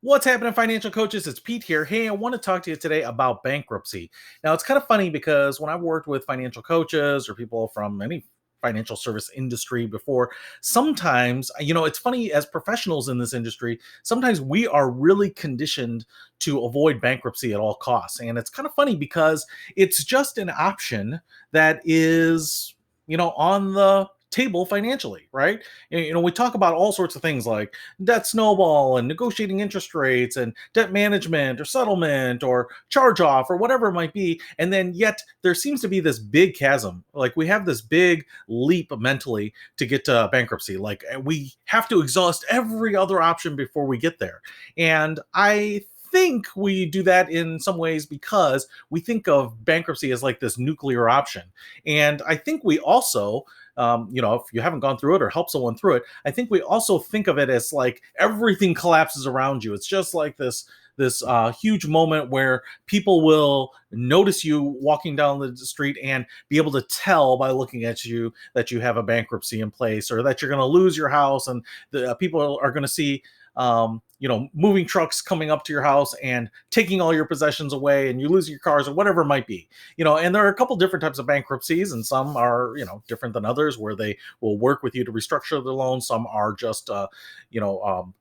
What's happening, financial coaches? It's Pete here. Hey, I want to talk to you today about bankruptcy. Now, it's kind of funny because when I've worked with financial coaches or people from any financial service industry before, sometimes, it's funny as professionals in this industry, sometimes we are really conditioned to avoid bankruptcy at all costs. And it's kind of funny because it's just an option that is, on the table financially, right? We talk about all sorts of things like debt snowball and negotiating interest rates and debt management or settlement or charge off or whatever it might be. And then yet there seems to be this big chasm. Like we have this big leap mentally to get to bankruptcy. Like we have to exhaust every other option before we get there. And I think we do that in some ways because we think of bankruptcy as like this nuclear option. And I think we also, if you haven't gone through it or help someone through it, I think we also think of it as like everything collapses around you. It's just like this huge moment where people will notice you walking down the street and be able to tell by looking at you that you have a bankruptcy in place or that you're going to lose your house, and the people are going to see moving trucks coming up to your house and taking all your possessions away, and you lose your cars or whatever it might be. And there are a couple different types of bankruptcies, and some are, different than others where they will work with you to restructure the loan. Some are just, kind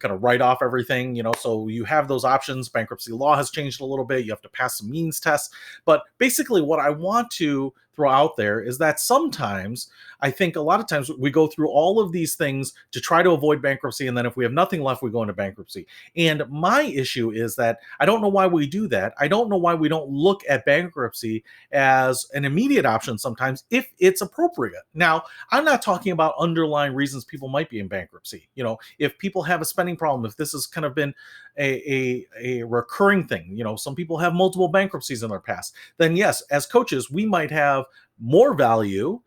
of write off everything, so you have those options. Bankruptcy law has changed a little bit. You have to pass some means tests. But basically, what I want to throw out there is that sometimes I think a lot of times we go through all of these things to try to avoid bankruptcy. And then if we have nothing left, we go into bankruptcy. And my issue is that I don't know why we do that. I don't know why we don't look at bankruptcy as an immediate option sometimes if it's appropriate. Now, I'm not talking about underlying reasons people might be in bankruptcy. If people have a spending problem, if this has kind of been a recurring thing, some people have multiple bankruptcies in their past, then yes, as coaches, we might have more value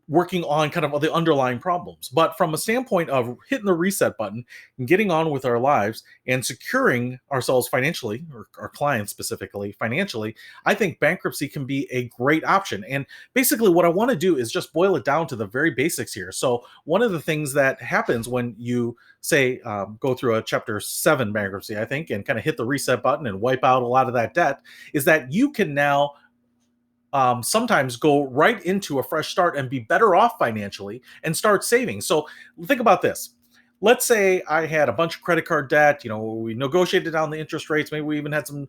working on kind of the underlying problems. But from a standpoint of hitting the reset button and getting on with our lives and securing ourselves financially, or our clients specifically financially, I think bankruptcy can be a great option. And basically, what I want to do is just boil it down to the very basics here. So, one of the things that happens when you say go through a chapter 7 bankruptcy, I think, and kind of hit the reset button and wipe out a lot of that debt, is that you can now sometimes go right into a fresh start and be better off financially and start saving. So think about this. Let's say I had a bunch of credit card debt. We negotiated down the interest rates. Maybe we even had some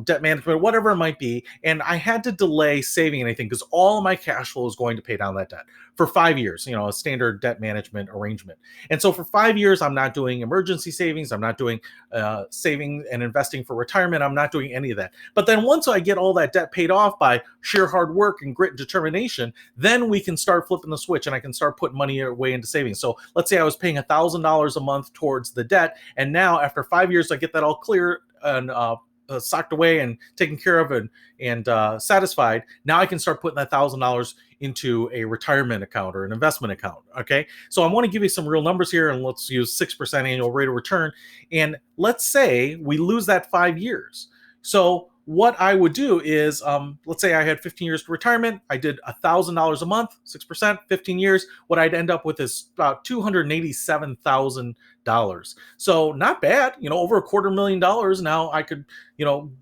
debt management, whatever it might be. And I had to delay saving anything because all of my cash flow is going to pay down that debt for 5 years, a standard debt management arrangement. And so for 5 years, I'm not doing emergency savings. I'm not doing saving and investing for retirement. I'm not doing any of that. But then once I get all that debt paid off by sheer hard work and grit and determination, then we can start flipping the switch and I can start putting money away into savings. So let's say I was paying $1,000 a month towards the debt. And now after 5 years, I get that all clear and socked away and taken care of and satisfied. Now I can start putting that $1,000 into a retirement account or an investment account. Okay. So I want to give you some real numbers here, and let's use 6% annual rate of return. And let's say we lose that 5 years. So what I would do is, let's say I had 15 years to retirement. I did $1,000 a month, 6%, 15 years. What I'd end up with is about $287,000. So not bad, over $250,000 now I could,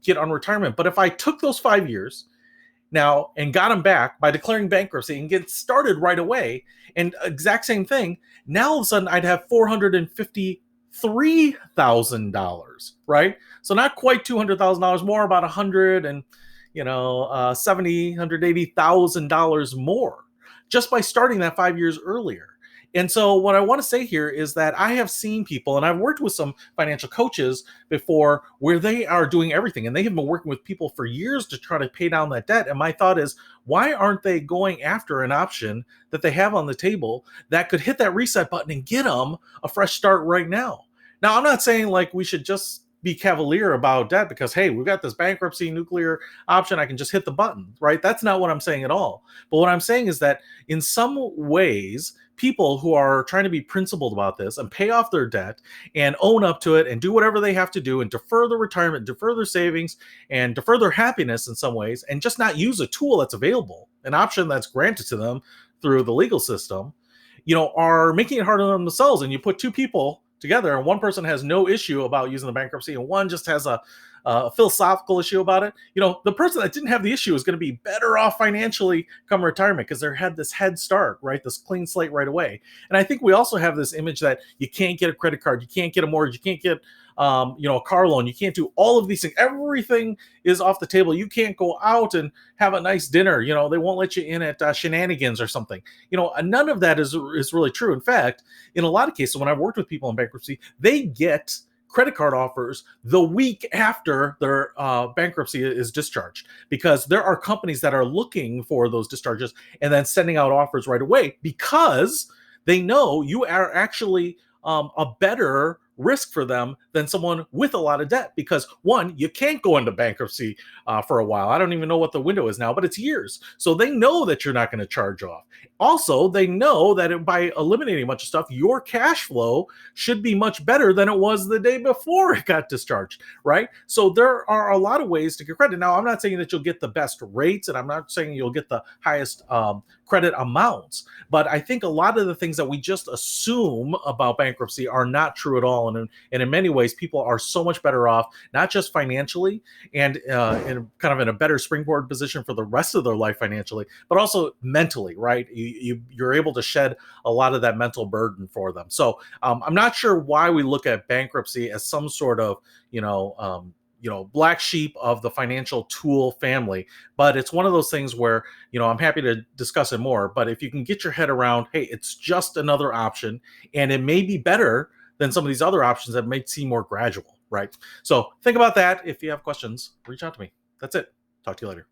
get on retirement. But if I took those 5 years now and got them back by declaring bankruptcy and get started right away, and exact same thing, now all of a sudden I'd have $453,000, right? So not quite $200,000 more, about $180,000 more just by starting that 5 years earlier. And so what I want to say here is that I have seen people, and I've worked with some financial coaches before, where they are doing everything and they have been working with people for years to try to pay down that debt. And my thought is, why aren't they going after an option that they have on the table that could hit that reset button and get them a fresh start right now? Now, I'm not saying like we should just be cavalier about debt because, hey, we've got this bankruptcy nuclear option, I can just hit the button, right? That's not what I'm saying at all. But what I'm saying is that in some ways, people who are trying to be principled about this and pay off their debt and own up to it and do whatever they have to do and defer their retirement, defer their savings, and defer their happiness in some ways, and just not use a tool that's available, an option that's granted to them through the legal system, are making it harder on themselves. And you put two people together, and one person has no issue about using the bankruptcy, and one just has a philosophical issue about it, the person that didn't have the issue is going to be better off financially come retirement because they had this head start, right? This clean slate right away. And I think we also have this image that you can't get a credit card, you can't get a mortgage, you can't get a car loan, you can't do all of these things. Everything is off the table. You can't go out and have a nice dinner. They won't let you in at shenanigans or something. None of that is really true. In fact, in a lot of cases, when I've worked with people in bankruptcy, they get credit card offers the week after their bankruptcy is discharged, because there are companies that are looking for those discharges and then sending out offers right away because they know you are actually a better risk for them than someone with a lot of debt. Because one, you can't go into bankruptcy for a while. I don't even know what the window is now, but it's years. So they know that you're not going to charge off. Also, they know that by eliminating a bunch of stuff, your cash flow should be much better than it was the day before it got discharged, right? So there are a lot of ways to get credit. Now, I'm not saying that you'll get the best rates, and I'm not saying you'll get the highest credit amounts, but I think a lot of the things that we just assume about bankruptcy are not true at all. And in many ways, people are so much better off, not just financially and in a better springboard position for the rest of their life financially, but also mentally, right? You're able to shed a lot of that mental burden for them. So I'm not sure why we look at bankruptcy as some sort of, black sheep of the financial tool family. But it's one of those things where, I'm happy to discuss it more. But if you can get your head around, hey, it's just another option, and it may be better than some of these other options that may seem more gradual, right? So think about that. If you have questions, reach out to me. That's it. Talk to you later.